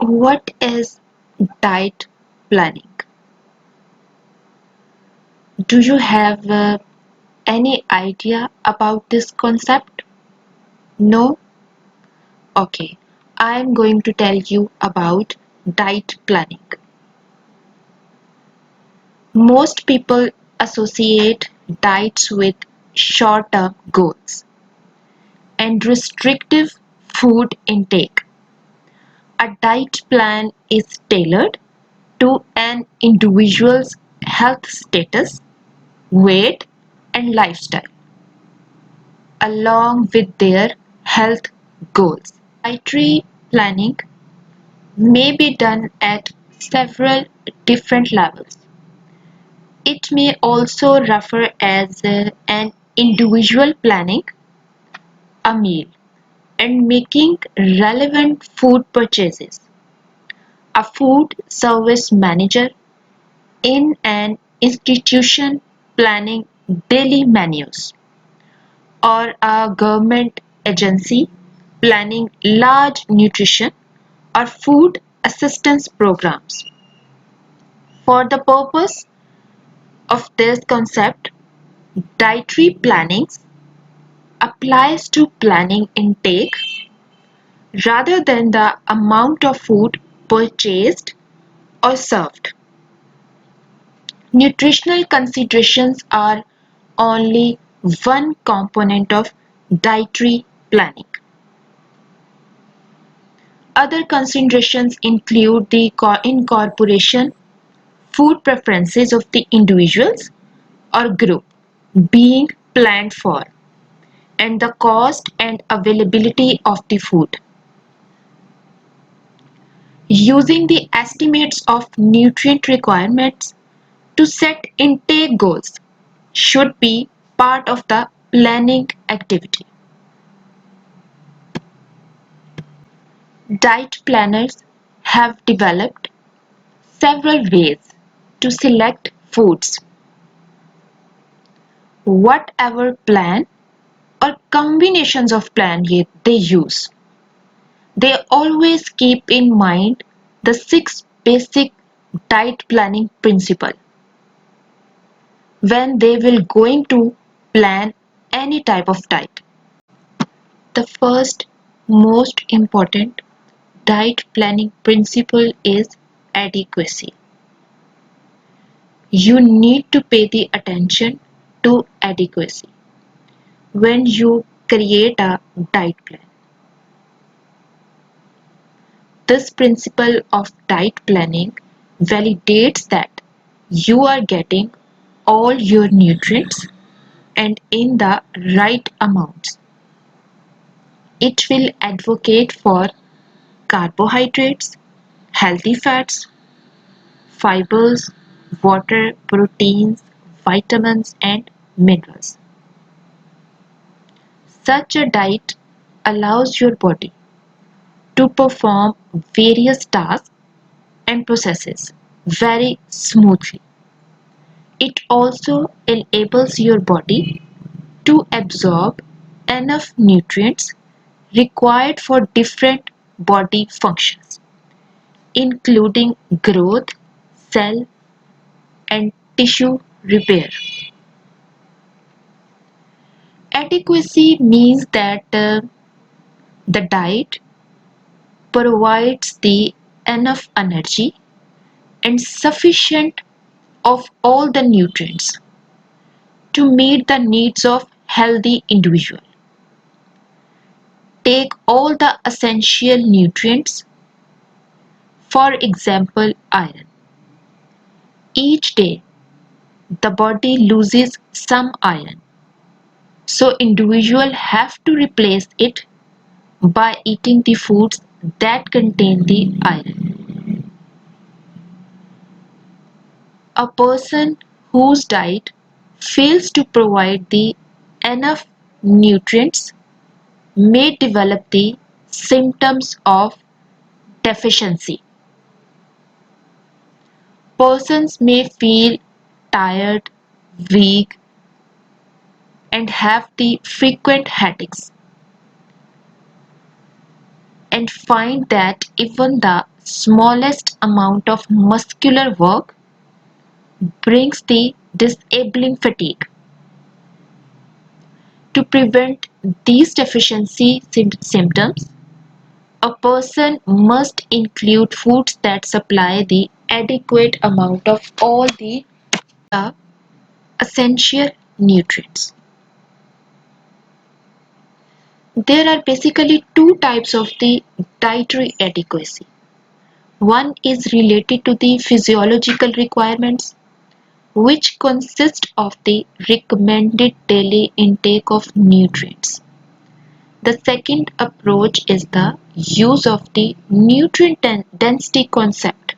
What is diet planning? Do you have any idea about this concept? No? Okay, I am going to tell you about diet planning. Most people associate diets with short term goals and restrictive food intake. A diet plan is tailored to an individual's health status, weight, and lifestyle, along with their health goals. Dietary planning may be done at several different levels. It may also refer as an individual planning a meal and making relevant food purchases, a food service manager in an institution planning daily menus, or a government agency planning large nutrition or food assistance programs. For the purpose of this concept, dietary planning applies to planning intake rather than the amount of food purchased or served. Nutritional considerations are only one component of dietary planning. Other considerations include the incorporation food preferences of the individuals or group being planned for, and the cost and availability of the food. Using the estimates of nutrient requirements to set intake goals should be part of the planning activity. Diet planners have developed several ways to select foods. Whatever plan or combinations of plan they use, they always keep in mind the six basic diet planning principle when they will going to plan any type of diet. The first most important diet planning principle is adequacy. You need to pay the attention to adequacy when you create a diet plan. This principle of diet planning validates that you are getting all your nutrients and in the right amounts. It will advocate for carbohydrates, healthy fats, fibers, water, proteins, vitamins, and minerals. Such a diet allows your body to perform various tasks and processes very smoothly. It also enables your body to absorb enough nutrients required for different body functions, including growth, cell, and tissue repair. Adequacy means that the diet provides the enough energy and sufficient of all the nutrients to meet the needs of healthy individual. Take all the essential nutrients, for example iron. Each day the body loses some iron, so individual have to replace it by eating the foods that contain the iron. A person whose diet fails to provide the enough nutrients may develop the symptoms of deficiency. Persons may feel tired, weak, and have the frequent headaches, and find that even the smallest amount of muscular work brings the disabling fatigue. To prevent these deficiency symptoms, a person must include foods that supply the adequate amount of all the essential nutrients. There are basically two types of the dietary adequacy. One is related to the physiological requirements, which consist of the recommended daily intake of nutrients. The second approach is the use of the nutrient density concept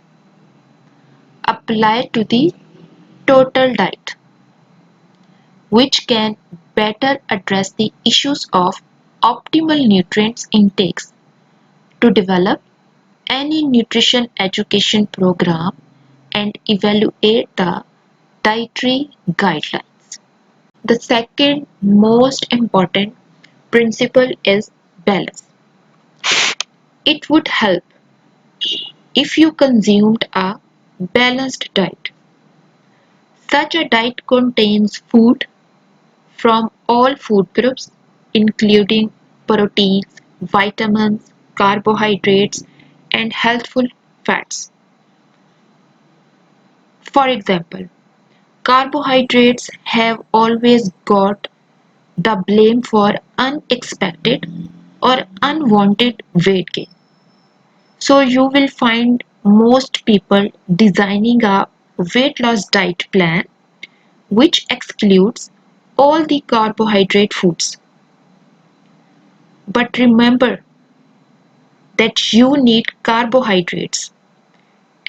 applied to the total diet, which can better address the issues of optimal nutrients intakes to develop any nutrition education program and evaluate the dietary guidelines. The second most important principle is balance. It would help if you consumed a balanced diet. Such a diet contains food from all food groups, including proteins, vitamins, carbohydrates, and healthful fats. For example, carbohydrates have always got the blame for unexpected or unwanted weight gain. So you will find most people designing a weight loss diet plan which excludes all the carbohydrate foods. But remember that you need carbohydrates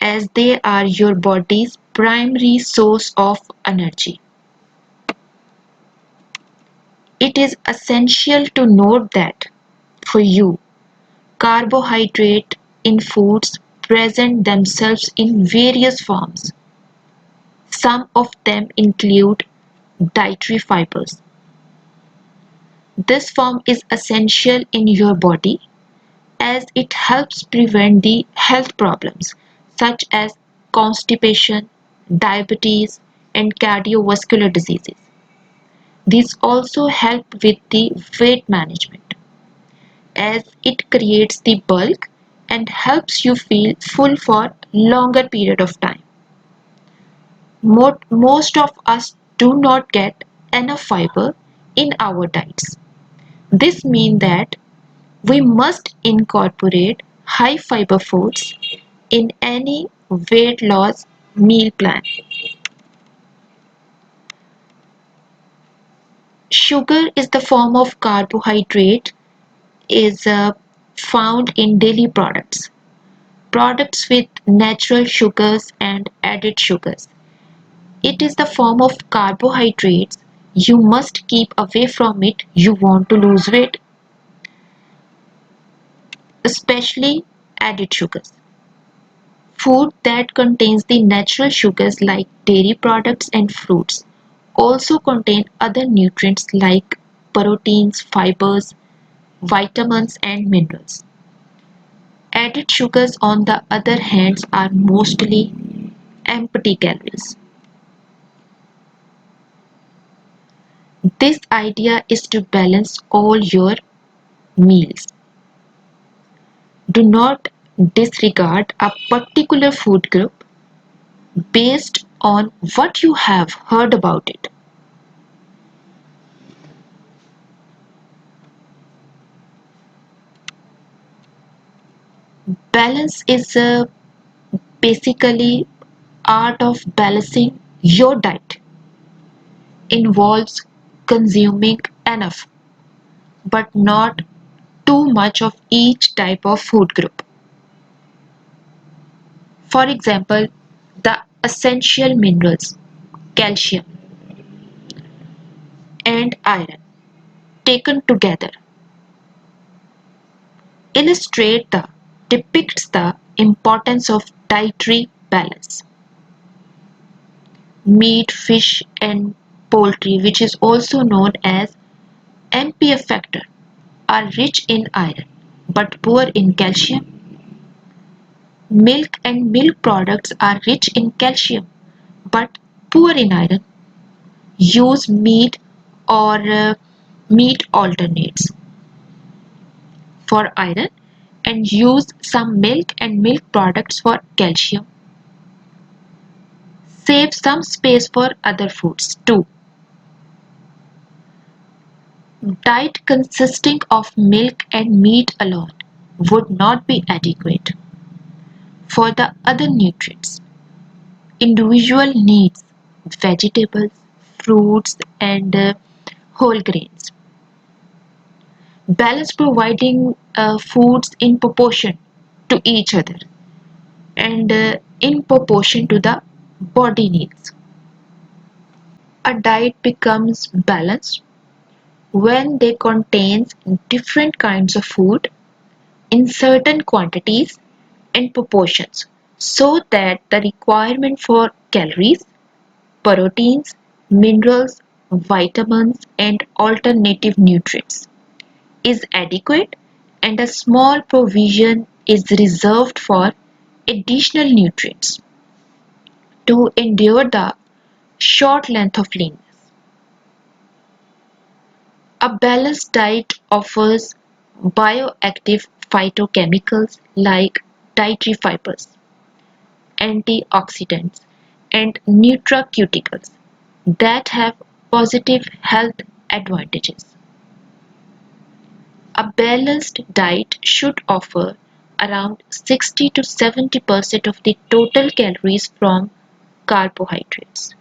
as they are your body's primary source of energy. It is essential to note that for you, carbohydrate in foods present themselves in various forms. Some of them include dietary fibers. This form is essential in your body as it helps prevent the health problems such as constipation, diabetes, and cardiovascular diseases. These also help with the weight management as it creates the bulk and helps you feel full for longer period of time. Most of us do not get enough fiber in our diets. This means that we must incorporate high fiber foods in any weight loss meal plan. Sugar is the form of carbohydrate is found in dairy products. Products with natural sugars and added sugars. It is the form of carbohydrates you must keep away from it you want to lose weight, especially added sugars. Food that contains the natural sugars like dairy products and fruits also contain other nutrients like proteins, fibers, vitamins and minerals. Added sugars on the other hand are mostly empty calories. This idea is to balance all your meals. Do not disregard a particular food group based on what you have heard about it. Balance is basically art of balancing your diet. Involves consuming enough but not too much of each type of food group. For example, the essential minerals calcium and iron taken together illustrate the depicts the importance of dietary balance. Meat, fish and poultry, which is also known as MPF factor, are rich in iron but poor in calcium. Milk and milk products are rich in calcium but poor in iron. Use meat or meat alternates for iron and use some milk and milk products for calcium. Save some space for other foods too. Diet consisting of milk and meat alone would not be adequate for the other nutrients. Individual needs vegetables, fruits, and whole grains. Balance providing foods in proportion to each other and in proportion to the body needs. A diet becomes balanced when they contains different kinds of food in certain quantities and proportions so that the requirement for calories, proteins, minerals, vitamins and alternative nutrients is adequate and a small provision is reserved for additional nutrients to endure the short length of leanness. A balanced diet offers bioactive phytochemicals like dietary fibers, antioxidants, and nutraceuticals that have positive health advantages. A balanced diet should offer around 60 to 70% of the total calories from carbohydrates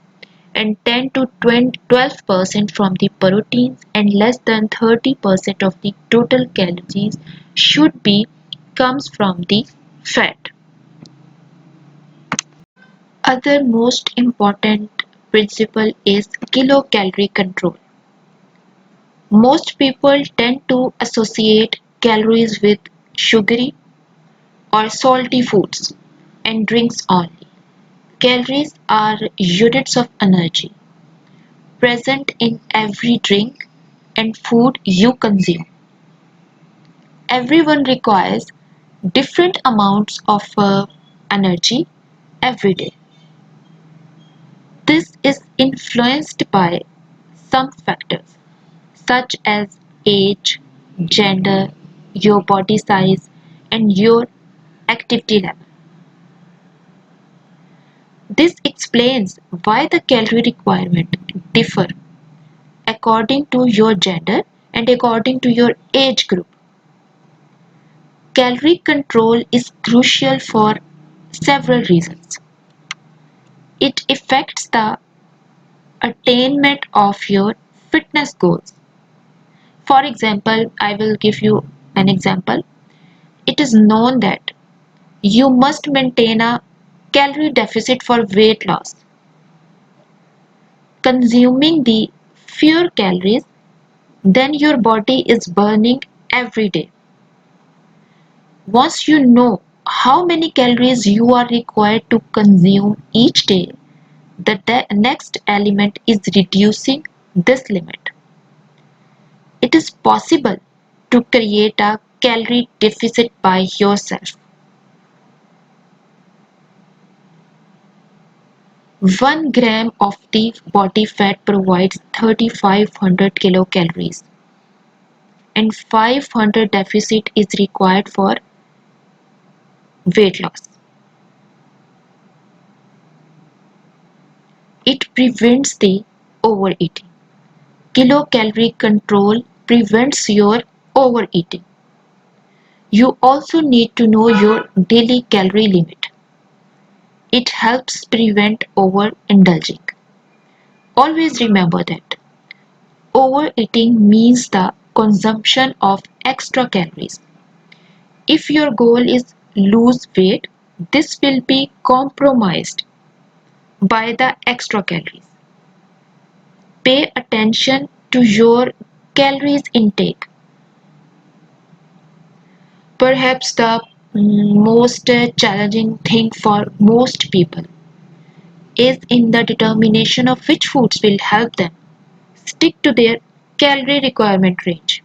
and 10 to 12% from the proteins and less than 30% of the total calories should be comes from the fat. Other most important principle is kilocalorie control. Most people tend to associate calories with sugary or salty foods and drinks only. Calories are units of energy present in every drink and food you consume. Everyone requires different amounts of energy every day. This is influenced by some factors such as age, gender, your body size, and your activity level. This explains why the calorie requirement differ according to your gender and according to your age group. Calorie control is crucial for several reasons. It affects the attainment of your fitness goals. For example, I will give you an example. It is known that you must maintain a calorie deficit for weight loss. Consuming the fewer calories than your body is burning every day. Once you know how many calories you are required to consume each day, the next element is reducing this limit. It is possible to create a calorie deficit by yourself. 1 gram of the body fat provides 3500 kilocalories and 500 deficit is required for weight loss. It prevents the overeating. Kilocalorie control prevents your overeating. You also need to know your daily calorie limit. It helps prevent overindulging. Always remember that overeating means the consumption of extra calories. If your goal is lose weight, this will be compromised by the extra calories. Pay attention to your calories intake. Perhaps the most challenging thing for most people is in the determination of which foods will help them stick to their calorie requirement range.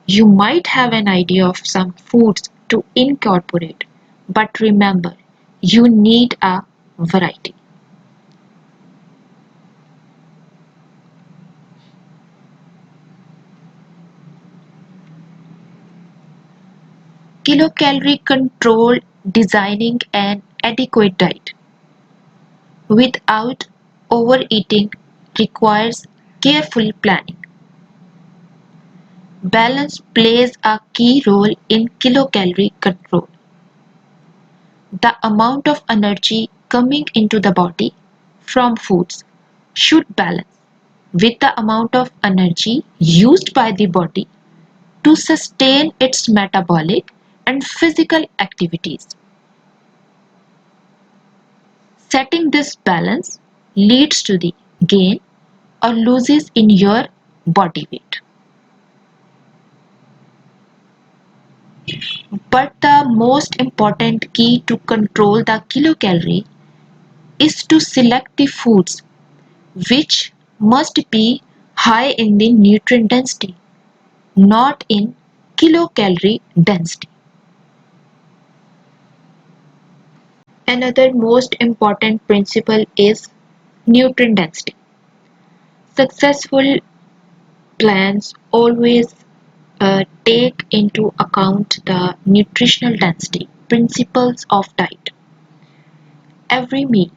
You might have an idea of some foods to incorporate, But remember, you need a variety. Kilocalorie control, designing an adequate diet without overeating requires careful planning. Balance plays a key role in kilocalorie control. The amount of energy coming into the body from foods should balance with the amount of energy used by the body to sustain its metabolic and physical activities. Setting this balance leads to the gain or losses in your body weight. But the most important key to control the kilocalorie is to select the foods which must be high in the nutrient density, not in kilocalorie density. Another most important principle is nutrient density. Successful plans always take into account the nutritional density principles of diet. Every meal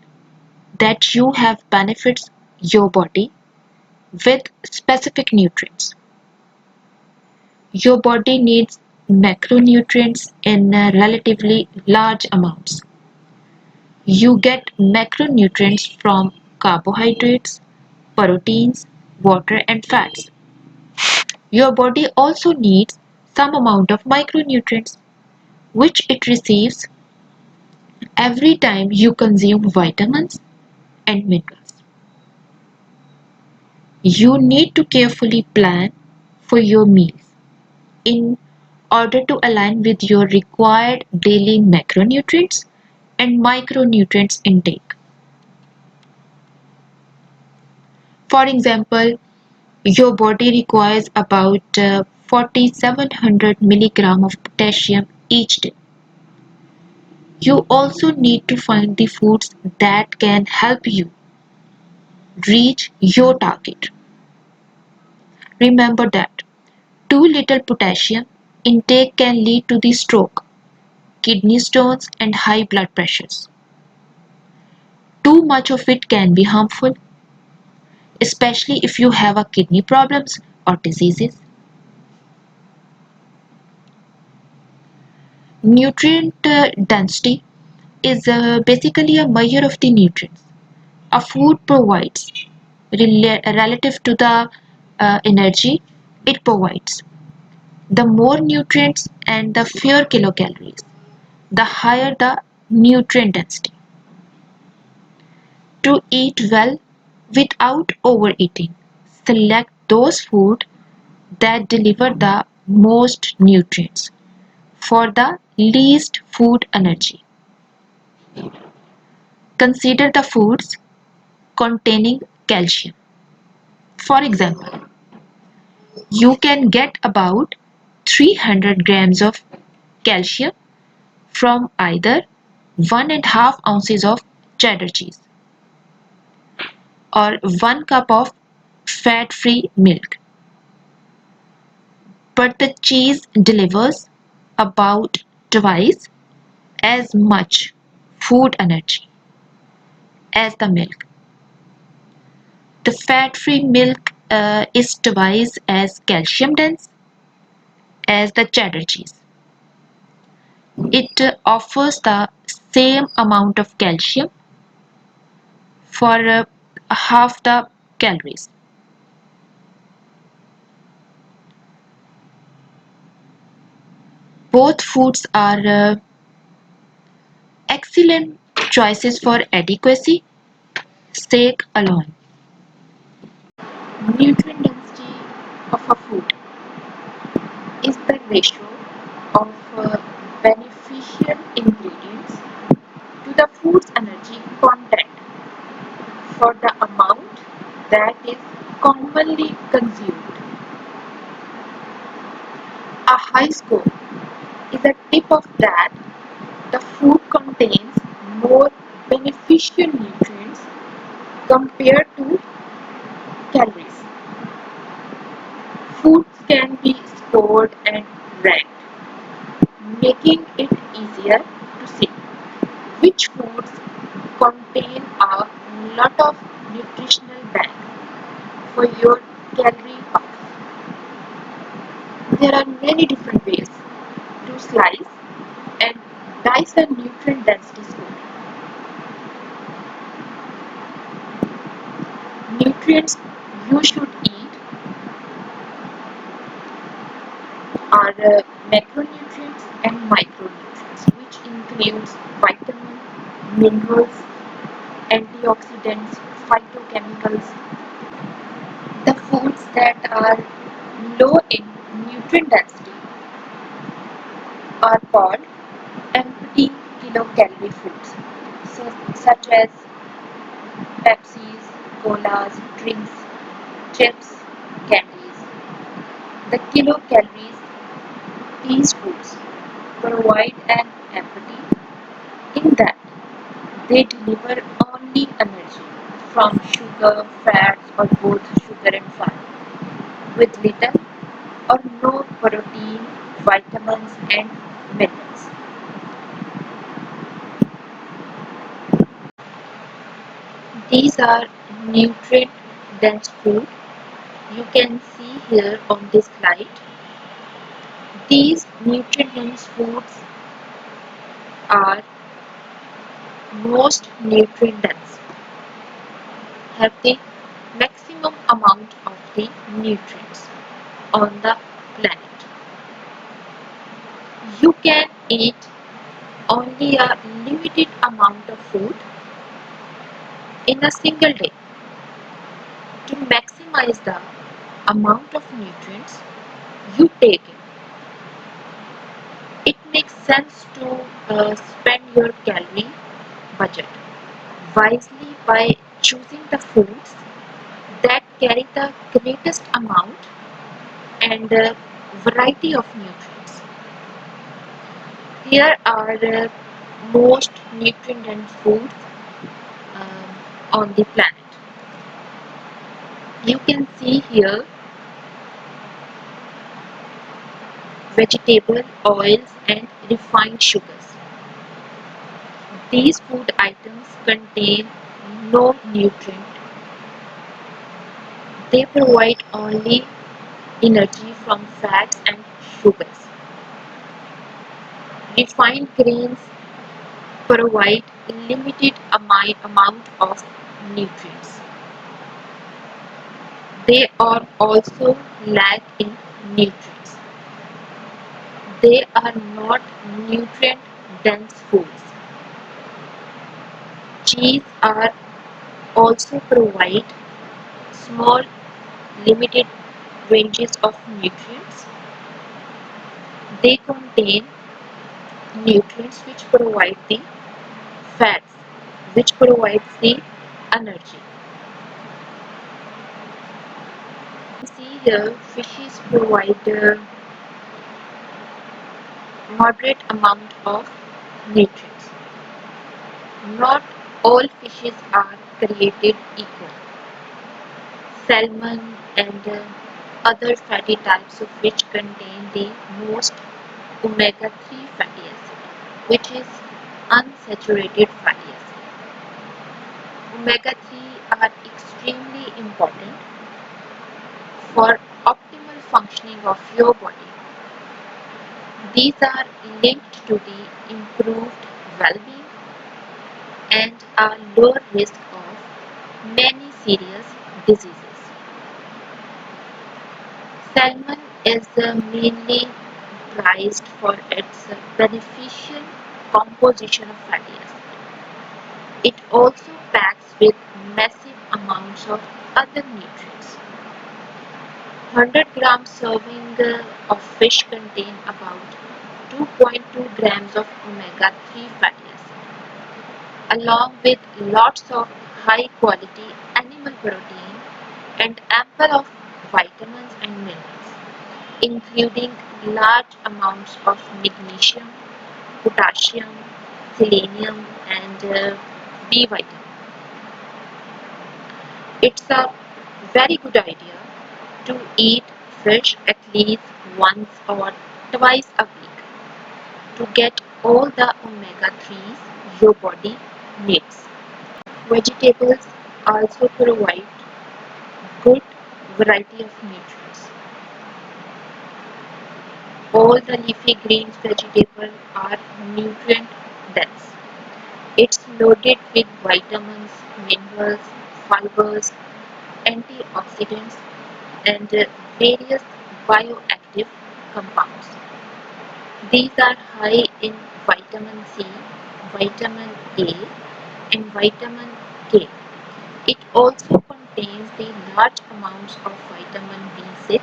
that you have benefits your body with specific nutrients. Your body needs macronutrients in relatively large amounts. You get macronutrients from carbohydrates, proteins, water, and fats. Your body also needs some amount of micronutrients, which it receives every time you consume vitamins and minerals. You need to carefully plan for your meals in order to align with your required daily macronutrients and micronutrients intake. For example, your body requires about 4700 milligram of potassium each day. You also need to find the foods that can help you reach your target. Remember that too little potassium intake can lead to the stroke, kidney stones, and high blood pressures. Too much of it can be harmful, especially if you have a kidney problems or diseases. Nutrient density is basically a measure of the nutrients a food provides relative to the energy it provides. The more nutrients and the fewer kilocalories, the higher the nutrient density. To eat well without overeating, select those foods that deliver the most nutrients for the least food energy. Consider the foods containing calcium. For example, you can get about 300 grams of calcium from either 1.5 ounces of cheddar cheese or 1 cup of fat-free milk. But the cheese delivers about twice as much food energy as the milk. The fat-free milk is twice as calcium dense as the cheddar cheese. It offers the same amount of calcium for half the calories. Both foods are excellent choices for adequacy sake alone. Nutrient density of a food is the ratio of beneficial ingredients to the food's energy content for the amount that is commonly consumed. A high score is a tip of that the food contains more beneficial nutrients compared to calories. Foods can be stored and ranked, making it easier to see which foods contain a lot of nutritional bang for your calorie puff. There are many different ways to slice and dice a nutrient density score. Nutrients you should eat are macronutrients and micronutrients, which includes vitamins, minerals, antioxidants, phytochemicals. The foods that are low in nutrient density are called empty kilocalorie foods, such as Pepsis, colas, drinks, chips, candies. The kilocalories these foods provide an empty in that they deliver only energy from sugar, fats, or both sugar and fat, with little or no protein, vitamins, and minerals. These are nutrient dense food you can see here on this slide. These nutrient dense foods are most nutrient dense, have the maximum amount of the nutrients on the planet. You can eat only a limited amount of food in a single day to maximize the amount of nutrients you take in. It makes sense to spend your calorie budget wisely by choosing the foods that carry the greatest amount and variety of nutrients. Here are most nutrient dense foods on the planet. You can see here vegetable oils and refined sugars. These food items contain no nutrient. They provide only energy from fats and sugars. Refined grains provide limited amount of nutrients. They are also lack in nutrients. They are not nutrient dense foods. Cheese are also provide small limited ranges of nutrients. They contain nutrients which provide the fats, which provides the energy. See here, fishes provide a moderate amount of nutrients. Not all fishes are created equal. Salmon and other fatty types of fish contain the most omega-3 fatty acid, which is unsaturated fatty acid. Omega-3 are extremely important for optimal functioning of your body. These are linked to the improved well-being and a lower risk of many serious diseases. Salmon is mainly prized for its beneficial composition of fatty acid. It also packs with massive amounts of other nutrients. 100 gram serving of fish contain about 2.2 grams of omega-3 fatty acid, along with lots of high quality animal protein and ample of vitamins and minerals, including large amounts of magnesium, potassium, selenium and B vitamin. It's a very good idea to eat fish at least once or twice a week to get all the omega-3s your body needs. Vegetables also provide good variety of nutrients. All the leafy greens vegetables are nutrient dense. It's loaded with vitamins, minerals, fibers, antioxidants, and various bioactive compounds. These are high in vitamin C, vitamin A, and vitamin K. It also contains the large amounts of vitamin B6,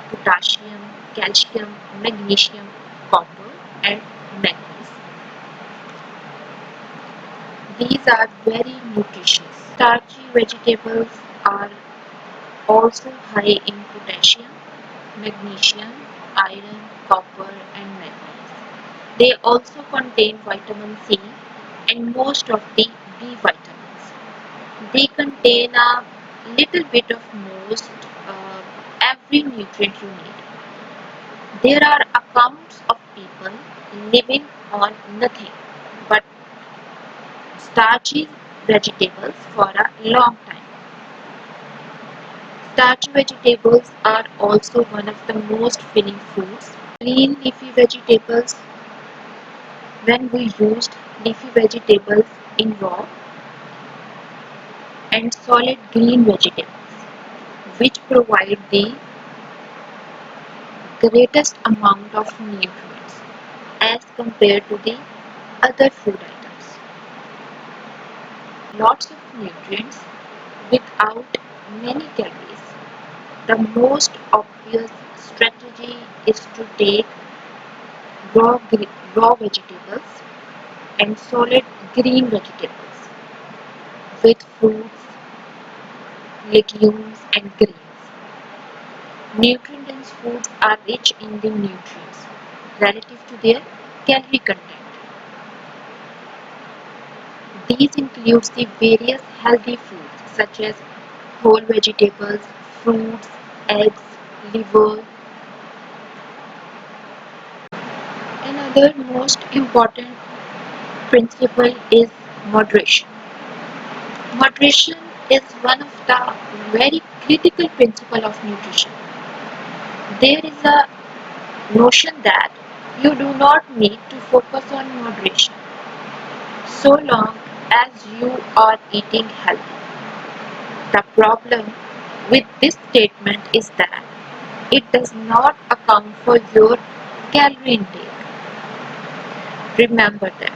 potassium, calcium, magnesium, copper, and manganese. These are very nutritious. Starchy vegetables are also high in potassium, magnesium, iron, copper, and manganese. They also contain vitamin C and most of the B vitamins. They contain a little bit of most uh, every nutrient you need. There are accounts of people living on nothing but starchy vegetables for a long time. Starchy vegetables are also one of the most filling foods. Green leafy vegetables, when we used leafy vegetables in raw and solid green vegetables, which provide the greatest amount of nutrients as compared to the other food items. Lots of nutrients without many calories. The most obvious strategy is to take raw vegetables and solid green vegetables with fruits, legumes and grains. Nutrient-dense foods are rich in the nutrients relative to their calorie content. These include the various healthy foods such as whole vegetables, fruits, eggs, liver. Another most important principle is moderation. Moderation is one of the very critical principle of nutrition. There is a notion that you do not need to focus on moderation so long as you are eating healthy. The problem with this statement is that it does not account for your calorie intake. Remember that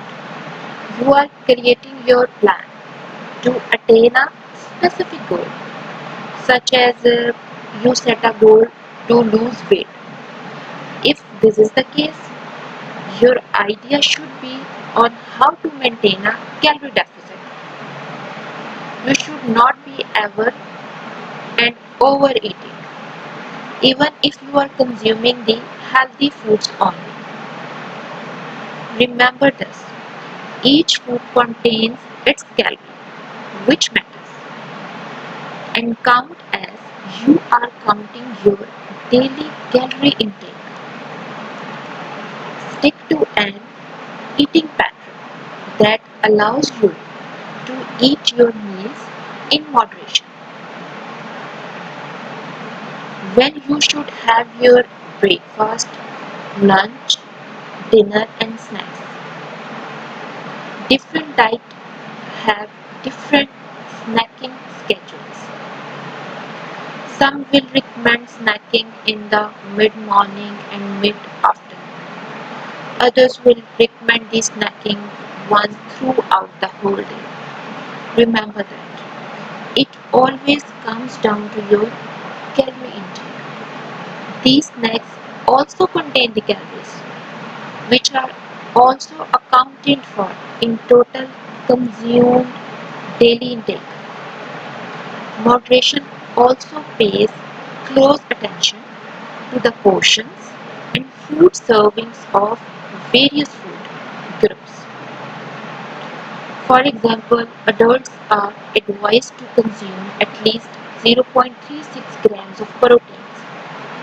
you are creating your plan to attain a specific goal, such as you set a goal to lose weight. If this is the case, your idea should be on how to maintain a calorie deficit. You should not be ever and overeating, even if you are consuming the healthy foods only. Remember this, each food contains its calorie, which matters, and count as you are counting your daily calorie intake. Stick to an eating pattern that allows you to eat your meals in moderation. When you should have your breakfast, lunch, dinner and snacks. Different diets have different snacking schedules. Some will recommend snacking in the mid-morning and mid-afternoon. Others will recommend the snacking once throughout the whole day. Remember that it always comes down to your calorie intake. These snacks also contain the calories, which are also accounted for in total consumed daily intake. Moderation also pays close attention to the portions and food servings of various food groups. For example, adults are advised to consume at least 0.36 grams of proteins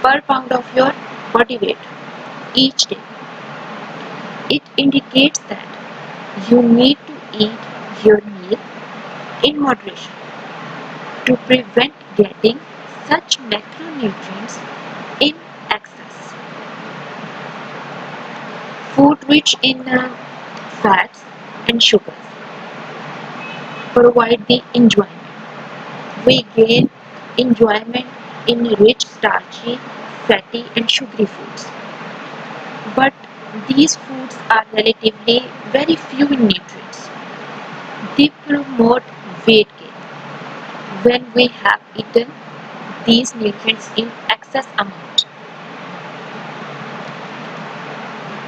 per pound of your body weight each day. It indicates that you need to eat your meal in moderation to prevent getting such macronutrients in excess. Food rich in fats and sugars provide the enjoyment. We gain enjoyment in rich, starchy, fatty, and sugary foods. But these foods are relatively very few in nutrients. They promote weight gain when we have eaten these nutrients in excess amount.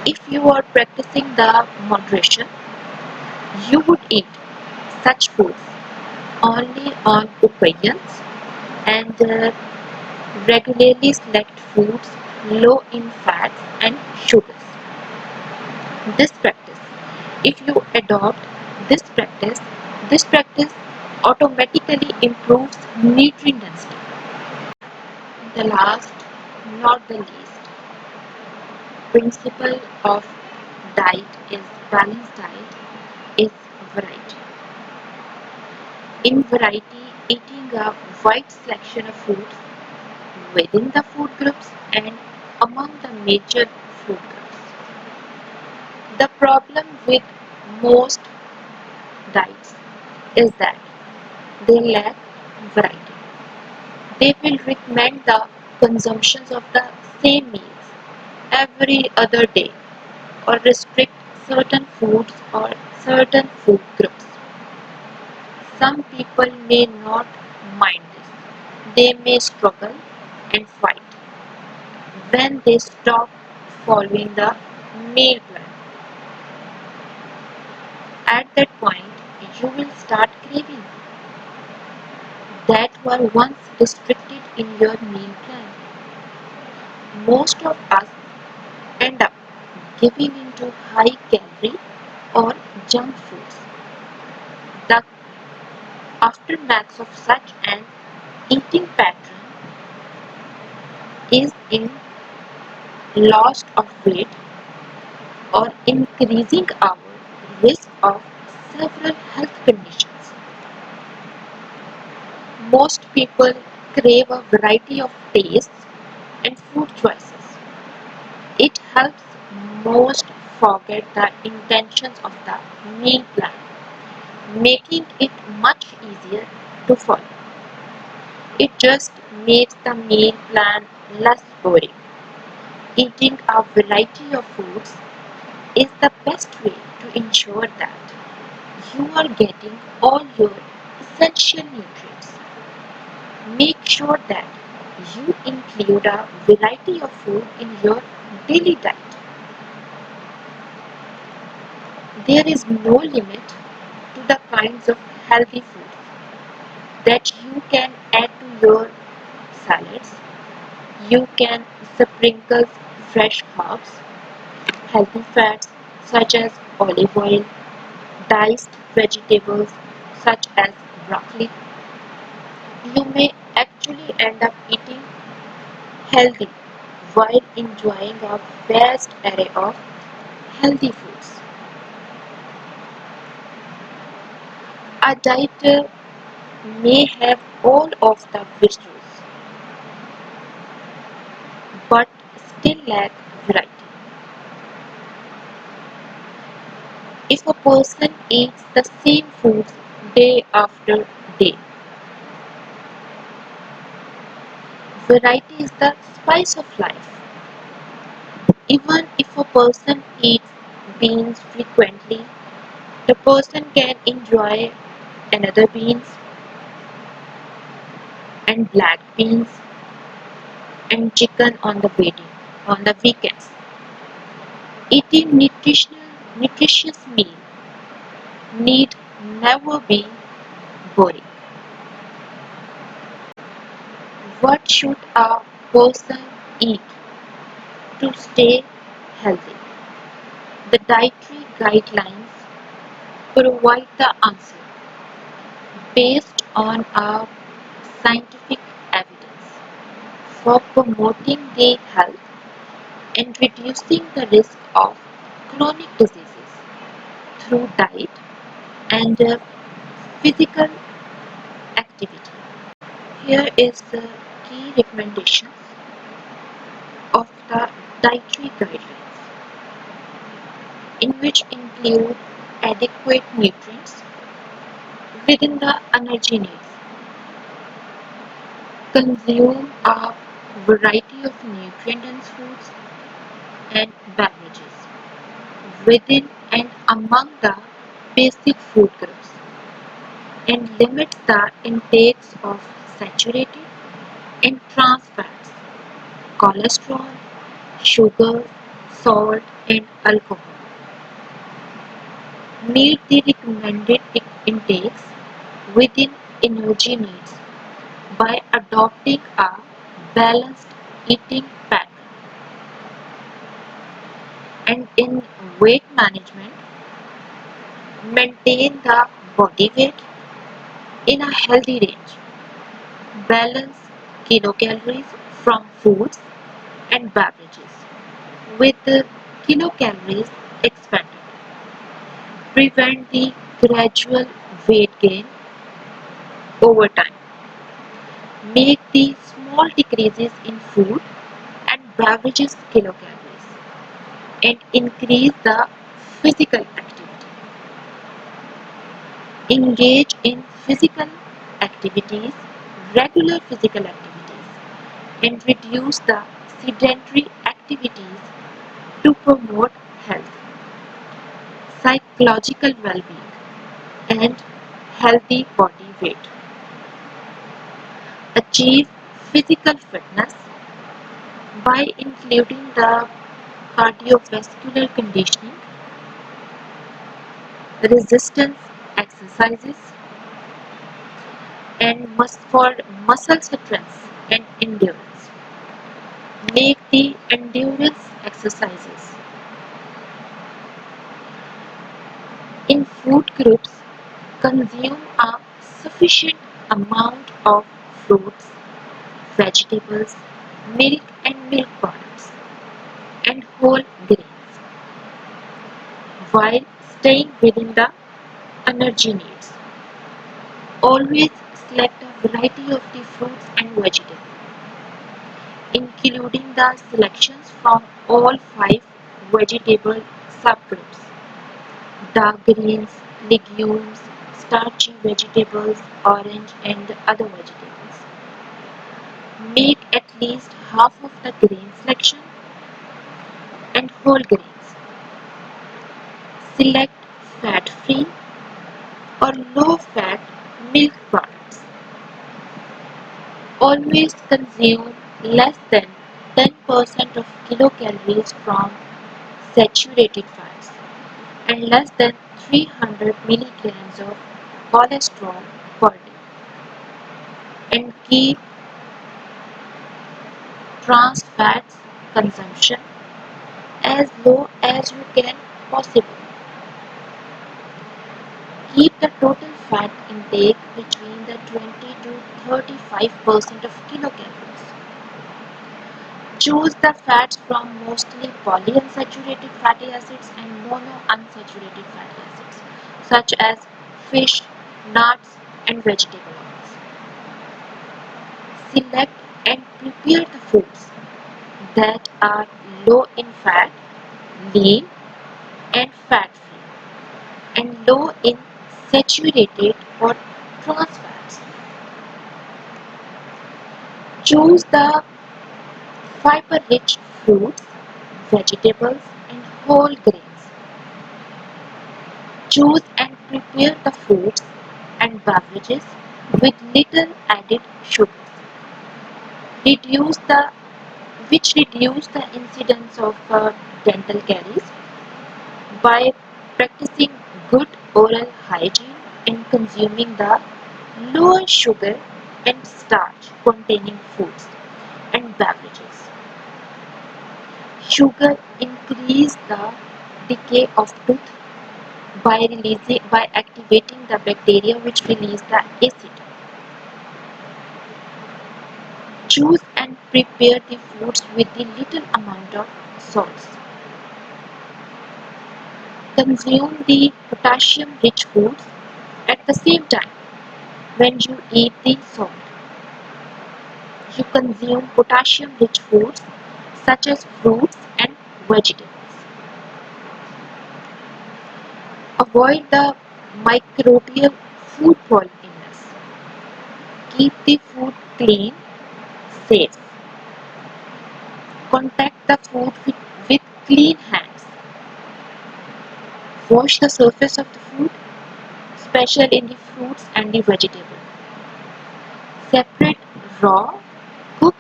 If you are practicing the moderation, you would eat such foods only on occasions and regularly select foods low in fats and sugars. This practice, if you adopt this practice, this practice automatically improves nutrient density. The last, not the least, principle of diet is balanced diet is variety. In variety, eating a wide selection of foods within the food groups and among the major food groups. The problem with most diets is that they lack variety. They will recommend the consumptions of the same meals every other day or restrict certain foods or certain food groups. Some people may not mind this. They may struggle and fight when they stop following the meal plan. At that point, you will start craving that were once restricted in your meal plan. Most of us end up giving into high calorie or junk foods. The aftermath of such an eating pattern is in loss of weight or increasing our risk of several health conditions. Most people crave a variety of tastes and food choices. It helps most forget the intentions of the meal plan, making it much easier to follow. It just makes the meal plan less boring. Eating a variety of foods is the best way to ensure that you are getting all your essential nutrients. Make sure that you include a variety of food in your daily diet. There is no limit to the kinds of healthy foods that you can add to your salads. You can sprinkle fresh herbs, healthy fats such as olive oil, diced vegetables such as broccoli. You may actually end up eating healthy while enjoying a vast array of healthy foods. A diet may have all of the visuals but still lack variety. If a person eats the same foods day after day, variety is the spice of life. Even if a person eats beans frequently, the person can enjoy another beans and black beans and chicken on the weekends. Eating nutritious meal need never be boring. What should a person eat to stay healthy? The dietary guidelines provide the answer based on a scientific evidence for promoting the health and reducing the risk of chronic diseases through diet and physical activity. Here is the key recommendations of the dietary guidelines, in which include adequate nutrients within the energy needs, consume a variety of nutrient-dense foods and beverages within and among the basic food groups, and limit the intakes of saturated and trans fats, cholesterol, sugar, salt, and alcohol. Meet the recommended intakes within energy needs by adopting a balanced eating pattern. And in weight management, maintain the body weight in a healthy range. Balance kilocalories from foods and beverages with the kilocalories expended. Prevent the gradual weight gain over time. Make the small decreases in food and beverages kilocalories and increase the physical activity. Engage in physical activities, regular physical activities, and reduce the sedentary activities to promote health, psychological well-being, and healthy body weight. Achieve physical fitness by including the cardiovascular conditioning, resistance exercises, and for muscle strength and endurance. Make the endurance exercises. In food groups, consume a sufficient amount of fruits, vegetables, milk and milk products, and whole grains, while staying within the energy needs. Always select a variety of the fruits and vegetables, including the selections from all five vegetable subgroups: dark greens, legumes, starchy vegetables, orange and other vegetables. Make at least half of the grain selection and whole grains. Select fat-free or low-fat milk products. Always consume less than 10% of kilocalories from saturated fats and less than 300 milligrams of cholesterol per day, and keep trans fats consumption as low as you can possibly. Keep the total fat intake between the 20 to 35% of kilocalories. Choose the fats from mostly polyunsaturated fatty acids and monounsaturated fatty acids, such as fish, nuts, and vegetable oils. Select and prepare the foods that are low in fat, lean, and fat-free, and low in saturated or trans fats. Choose the fiber-rich fruits, vegetables, and whole grains. Choose and prepare the foods and beverages with little added sugars. Reduce the reduce the incidence of dental caries by practicing good oral hygiene and consuming the lower sugar and starch containing foods and beverages. Sugar increase the decay of tooth by activating the bacteria which release the acid. Choose and prepare the foods with the little amount of salts. Consume the potassium-rich foods at the same time. When you eat the salt, you consume potassium-rich foods such as fruits and vegetables. Avoid the microbial foodborne illness. Keep the food clean, safe. Contact the food with clean hands. Wash the surface of the food, especially in the fruits and the vegetables. Separate raw, cooked,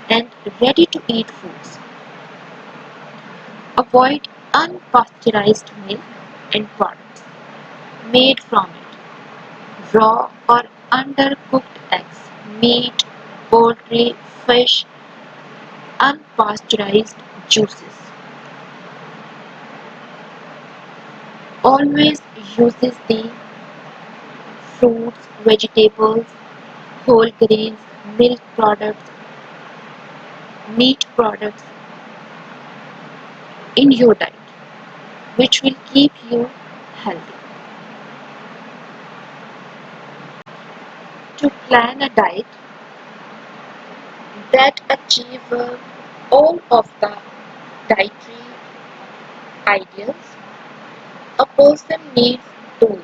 and ready to eat foods. Avoid unpasteurized milk and products made from it. Raw or undercooked eggs, meat, poultry, fish, unpasteurized juices. Always uses the fruits, vegetables, whole grains, milk products, meat products in your diet, which will keep you healthy. To plan a diet that achieve all of the dietary ideals, a person needs tools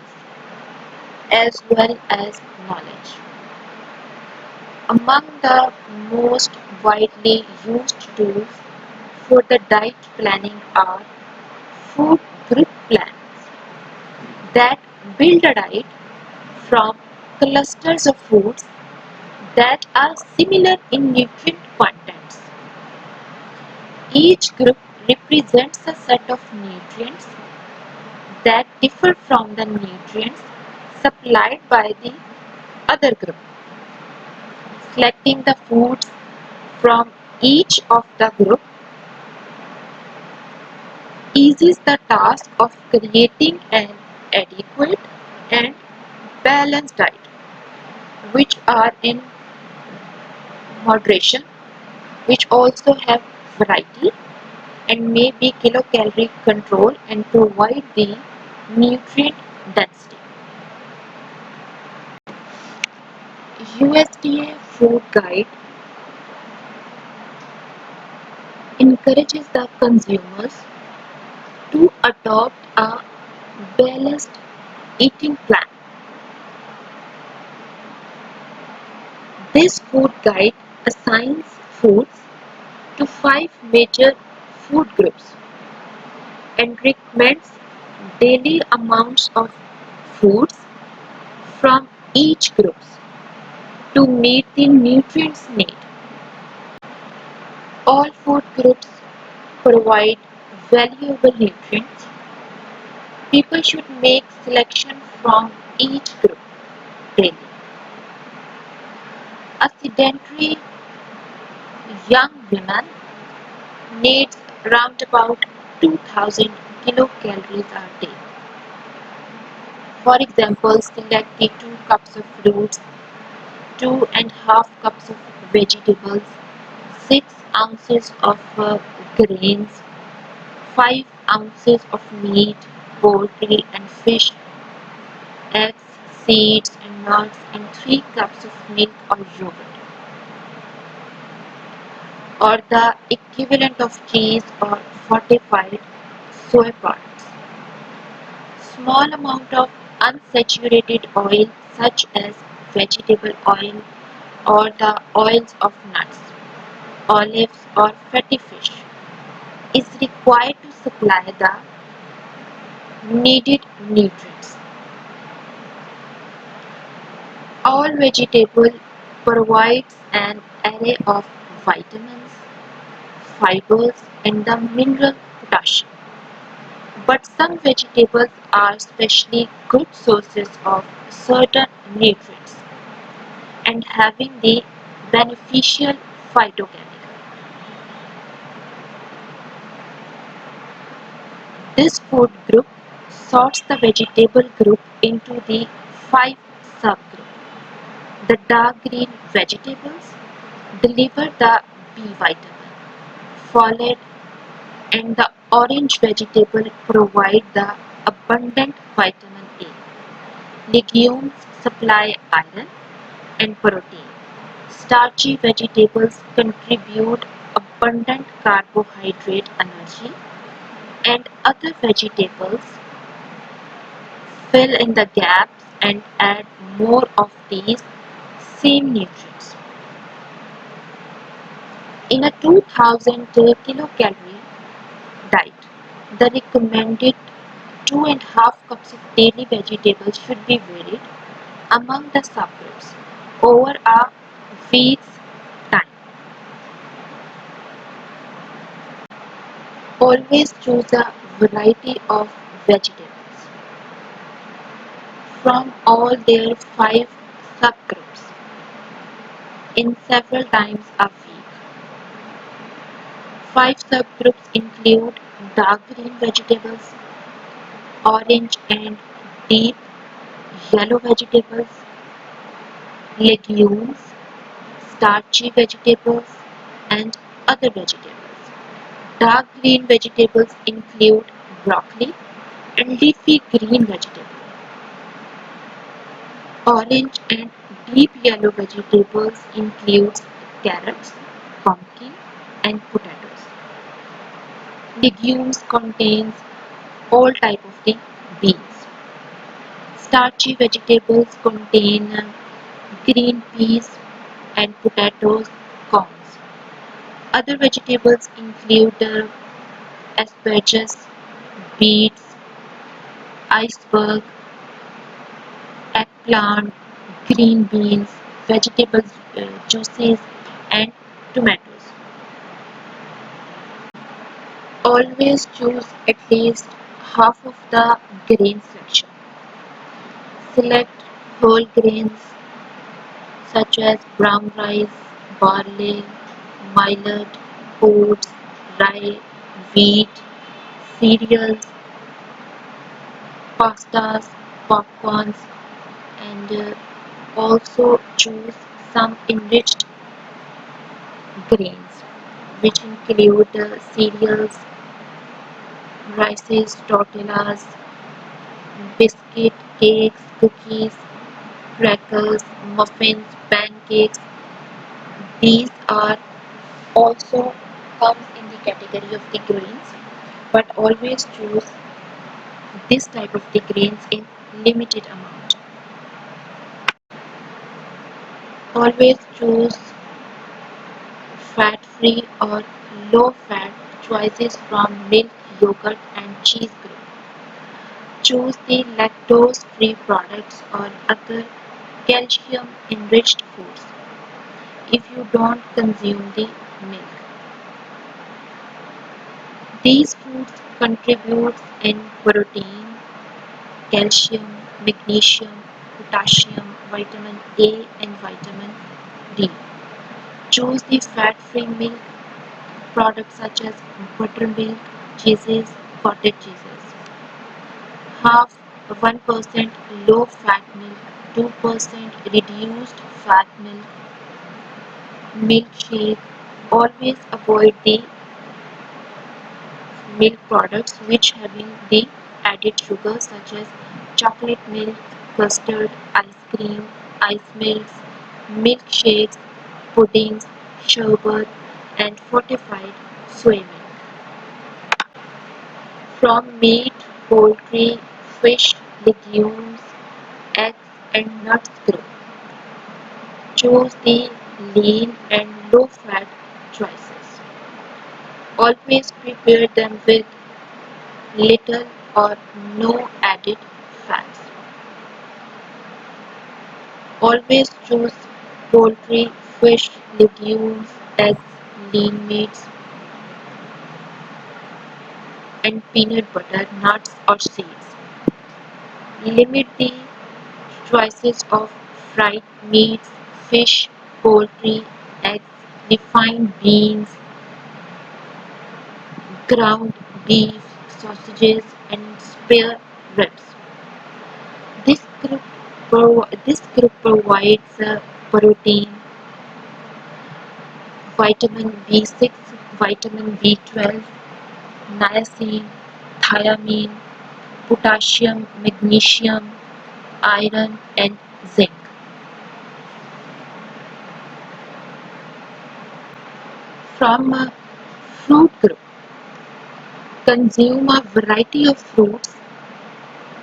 as well as knowledge. Among the most widely used tools for the diet planning are food group plans that build a diet from clusters of foods that are similar in nutrient contents. Each group represents a set of nutrients that differ from the nutrients supplied by the other group. Selecting the foods from each of the group eases the task of creating an adequate and balanced diet, which are in moderation, which also have variety and may be kilocalorie control and provide the nutrient density. USDA Food Guide encourages the consumers to adopt a balanced eating plan. This food guide assigns foods to 5 major food groups and recommends daily amounts of foods from each group to meet the nutrients need. All food groups provide valuable nutrients. People should make selection from each group daily. A sedentary young woman needs around about 2000 kilocalories a day. For example, select the 2 cups of fruits, 2.5 cups of vegetables, 6 ounces of grains, 5 ounces of meat, poultry and fish, eggs, seeds and nuts, and 3 cups of milk or yogurt, or the equivalent of cheese or fortified soy products. Small amount of unsaturated oil such as vegetable oil or the oils of nuts, olives or fatty fish is required to supply the needed nutrients. All vegetable provides an array of vitamins, fibers and the mineral potassium. But some vegetables are especially good sources of certain nutrients and having the beneficial phytochemical. This food group sorts the vegetable group into the five subgroups. The dark green vegetables deliver the B vitamin, followed and the orange vegetable provide the abundant vitamin A. Legumes supply iron and protein. Starchy vegetables contribute abundant carbohydrate energy, and other vegetables fill in the gaps and add more of these same nutrients. In a 2000 kilocalorie diet, the recommended 2.5 cups of daily vegetables should be varied among the subgroups over a week's time. Always choose a variety of vegetables from all their five subgroups in several times a week. Five subgroups include dark green vegetables, orange and deep yellow vegetables, legumes, starchy vegetables, and other vegetables. Dark green vegetables include broccoli and leafy green vegetables. Orange and deep yellow vegetables include carrots, pumpkin, and potatoes. Legumes contains all type of the beans. Starchy vegetables contain green peas and potatoes, corns. Other vegetables include asparagus, beets, iceberg, eggplant, green beans, vegetable juices, and tomatoes. Always choose at least half of the grain section. Select whole grains such as brown rice, barley, millet, oats, rye, wheat, cereals, pastas, popcorns, and also choose some enriched grains which include cereals, rices, tortillas, biscuit, cakes, cookies, crackers, muffins, pancakes. These are also comes in the category of the grains, but always choose this type of the grains in limited amount. Always choose fat-free or low-fat choices from milk, yogurt and cheese group. Choose the lactose-free products or other calcium-enriched foods if you don't consume the milk. These foods contribute in protein, calcium, magnesium, potassium, vitamin A and vitamin D. Choose the fat-free milk products such as buttermilk, cheeses, cottage cheeses. Half 1% low-fat milk, 2% reduced fat milk, milkshake. Always avoid the milk products which having the added sugar such as chocolate milk, custard, ice cream, ice milks, milkshakes, puddings, sherbet, and fortified soy milk. From meat, poultry, fish, legumes, eggs, and nuts group, choose the lean and low-fat choices. Always prepare them with little or no added fats. Always choose poultry, fish, legumes, eggs, lean meats, and peanut butter, nuts, or seeds. Limit the choices of fried meats, fish, poultry, eggs, refined beans, ground beef, sausages, and spare ribs. This group provides protein, vitamin B6, vitamin B12, niacin, thiamine, potassium, magnesium, iron, and zinc. From a fruit group, consume a variety of fruits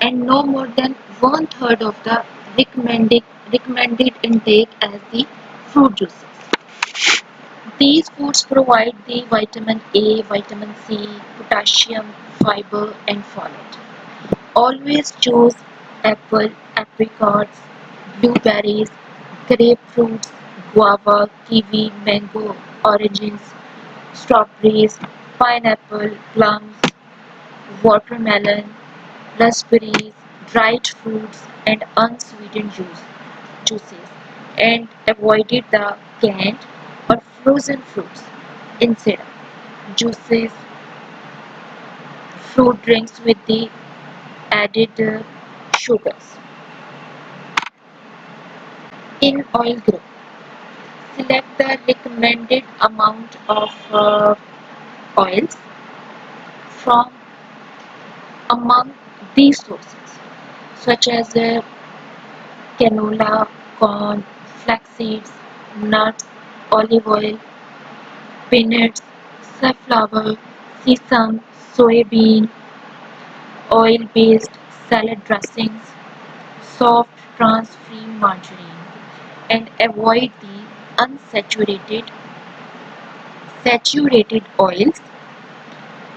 and no more than one third of the recommended intake as the fruit juices. These foods provide the vitamin A, vitamin C, potassium, fiber, and folate. Always choose apple, apricots, blueberries, grapefruits, guava, kiwi, mango, oranges, strawberries, pineapple, plums, watermelon, raspberries, dried fruits, and unsweetened juices, and avoided the canned or frozen fruits. Instead, juices, fruit drinks with the added sugars. In oil group, select the recommended amount of oils from among these sources, such as canola, corn, flax seeds, nuts, olive oil, peanuts, safflower, sesame, soybean, oil-based salad dressings, soft trans-free margarine, and avoid the saturated oils.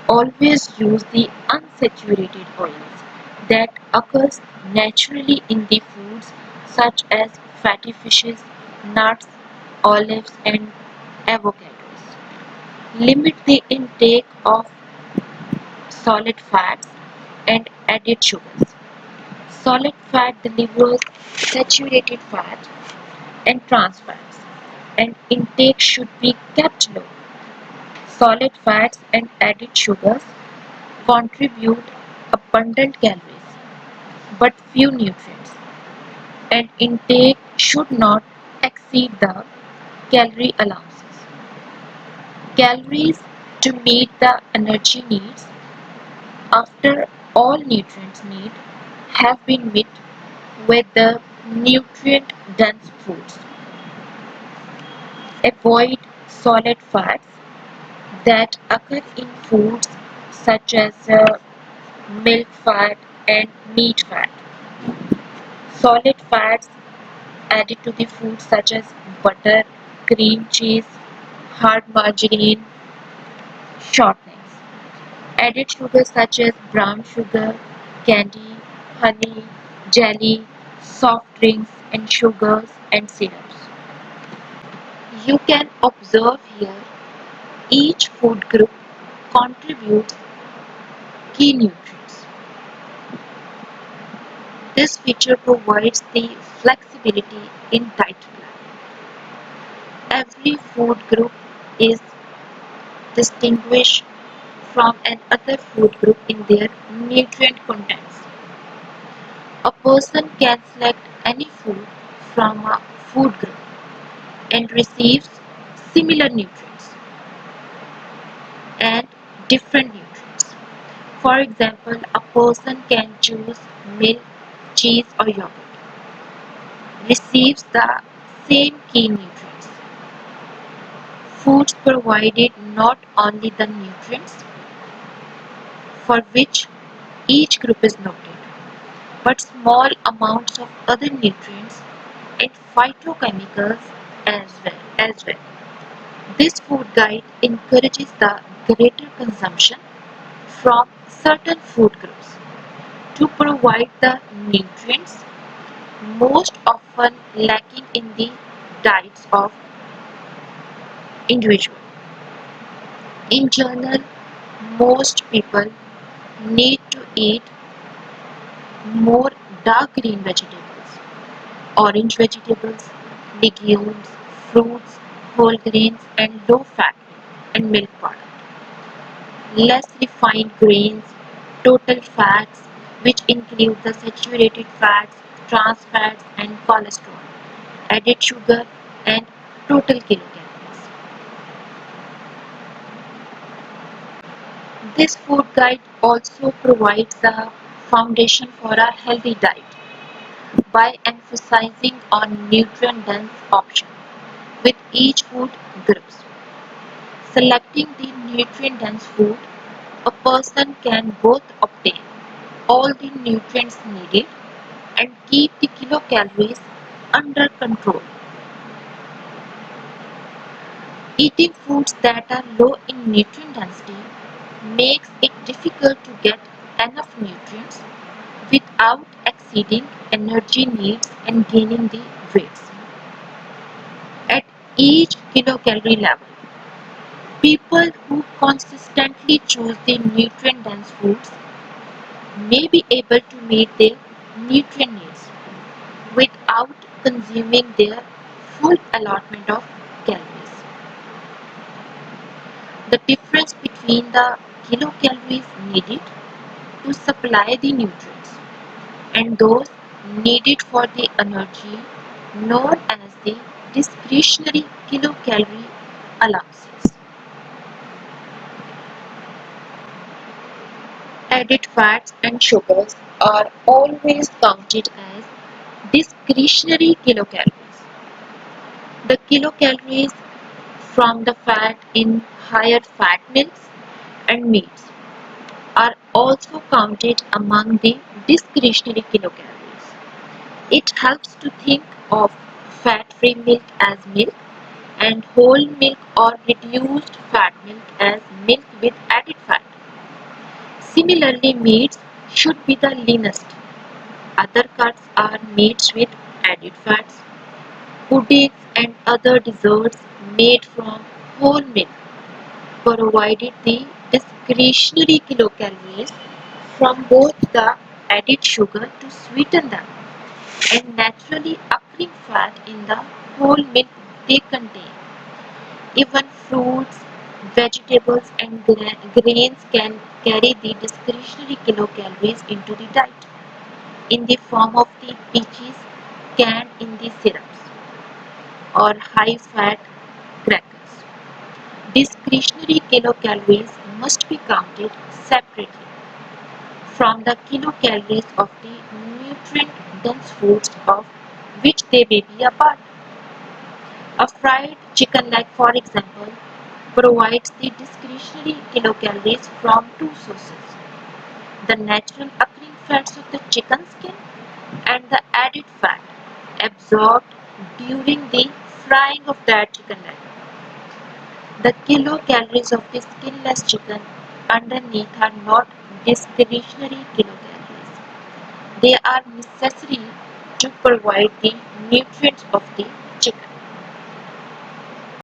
Always use the unsaturated oils that occurs naturally in the foods such as fatty fishes, nuts, olives, and avocados. Limit the intake of solid fats and added sugars. Solid fat delivers saturated fat and trans fats, and intake should be kept low. Solid fats and added sugars contribute abundant calories but few nutrients, and intake should not exceed the calorie allowances. Calories to meet the energy needs after all nutrients need have been met with the nutrient dense foods. Avoid solid fats that occur in foods such as milk fat and meat fat. Solid fats added to the food such as butter, cream cheese, hard margarine, shortenings. Added sugars such as brown sugar, candy, honey, jelly, soft drinks, and sugars and syrups. You can observe here each food group contributes key nutrients. This feature provides the flexibility in diet plan. Every food group is distinguished from another food group in their nutrient contents. A person can select any food from a food group and receives similar nutrients and different nutrients. For example, a person can choose milk, cheese, or yogurt, receives the same key nutrients. Foods provided not only the nutrients for which each group is noted, but small amounts of other nutrients and phytochemicals as well. This food guide encourages the greater consumption from certain food groups to provide the nutrients most often lacking in the diets of individuals. In general, most people need to eat more dark green vegetables, orange vegetables, legumes, fruits, whole grains, and low fat and milk products. Less refined grains, total fats, which include the saturated fats, trans fats, and cholesterol, added sugar, and total kilocalories. This food guide also provides a foundation for a healthy diet by emphasizing on nutrient-dense options with each food groups. Selecting the nutrient-dense food, a person can both obtain all the nutrients needed and keep the kilocalories under control. Eating foods that are low in nutrient density makes it difficult to get enough nutrients without exceeding energy needs and gaining the weights. At each kilocalorie level, people who consistently choose the nutrient dense foods may be able to meet their nutrient needs without consuming their full allotment of calories. The difference between the kilocalories needed to supply the nutrients and those needed for the energy known as the discretionary kilocalorie allowances. Added fats and sugars are always counted as discretionary kilocalories. The kilocalories from the fat in higher fat milks and meats are also counted among the discretionary kilocalories. It helps to think of fat-free milk as milk and whole milk or reduced fat milk as milk with added fat. Similarly, meats should be the leanest. Other cuts are meats with added fats. Puddings and other desserts made from whole milk provided the discretionary kilocalories from both the added sugar to sweeten them and naturally occurring fat in the whole milk they contain. Even fruits, vegetables and grains can carry the discretionary kilocalories into the diet in the form of the peaches canned in the syrups or high-fat crackers. Discretionary kilocalories must be counted separately from the kilocalories of the nutrient-dense foods of which they may be a part. A fried chicken leg, for example, provides the discretionary kilocalories from two sources: the natural occurring fats of the chicken skin and the added fat absorbed during the frying of that chicken leg. The kilocalories of the skinless chicken underneath are not discretionary kilocalories. They are necessary to provide the nutrients of the